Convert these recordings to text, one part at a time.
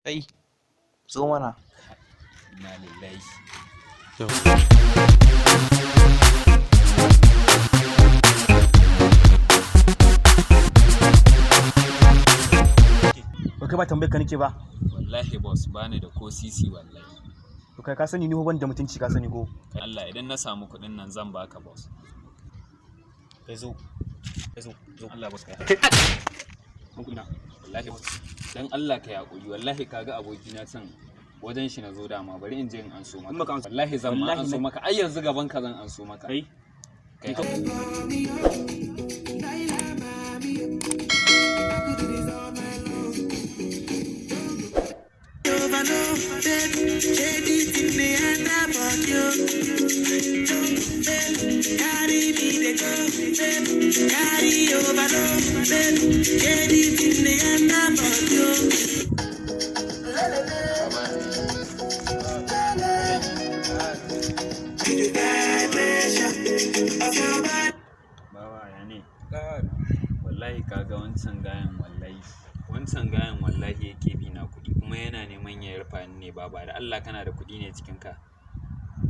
Kai, zo mana. Inna lillahi. Yau. Ba kai ba tambayar ka nake ba. Wallahi boss bani da ko sisi wallahi. To kai ka sani ni ban da mutunci ka sani ko? Allah idan na samu kuɗin nan zan baka boss. Kai zo. Allah boss kai. Mun kuna wallahi boss. Dan Allah ka yaƙuri wallahi kaga abokina can wajen shi na zo dama bari in je in anso maka. Wallahi zan ma anso maka ai yanzu gaban ka zan anso maka. Kai. Bawa ya ne? Wallahi kaga wancan gayan wallahi yake bi na kuɗi kuma yana neman ya rufa ni ne baba da Allah kana da kuɗi ne cikin ka.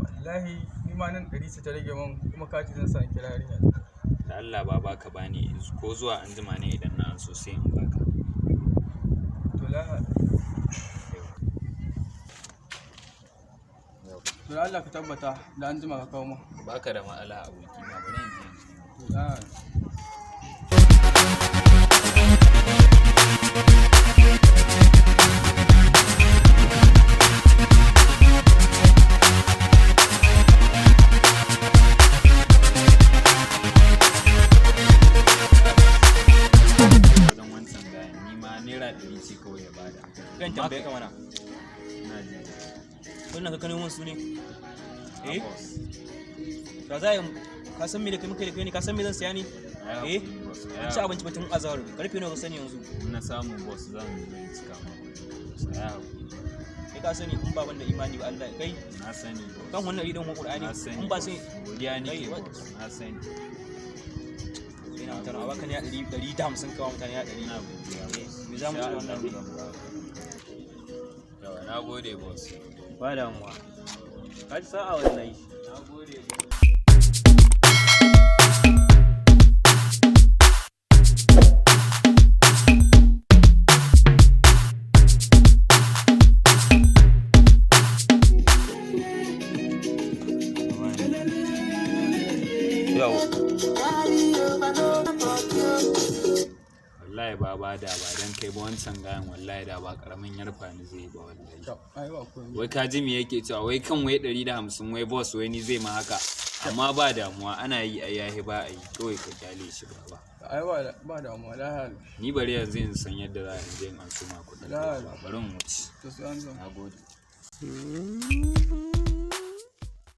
Wallahi ni ma nan 100 ta rage min kuma kaji zan sa kira yarinya. Da Allah baba ka bani ko zuwa anjima ne idan na an so sai in baka. To da Allah ka tabbata da anjima ka kawo mu. Baka da ma'ala abokina bari in je. Naira 100 ce kawai ya bada. Kan tambaye ka mana. Ina ji. Wannan ka kano mun su ne? Eh? Da za ka san me da kai muka da kai ne ka san me zan siya ne? Eh? An ci abinci batun azhar karfe nawa ka sani yanzu? Na samu boss zan cika maka. Saya. Kai ka sani in baban da imani ba Allah kai. Na sani. Kan wannan idan Qur'ani in ba sai godiya ne. Na sani. Ina mutane a baka ne 150 kawo mutane 100 na me za mu ci wannan ne? Yawa na gode boss. Ba damuwa. Ka ji sa'a wallahi. Na gode boss. Wallahi ba dan kai ba wancan gayan wallahi da ba karamin yarfa ni zai ba wallahi. Wai ka ji me yake cewa wai kan wai 150 wai boss wai ni zai ma haka amma ba damuwa ana yi a yahi ba a yi kawai ka kyale shi ba. Ai ba damuwa lahal. Ni bari yanzu in san yadda za a je in an suma kuɗin. Bari mu wuce. To sai an zo. Nagode.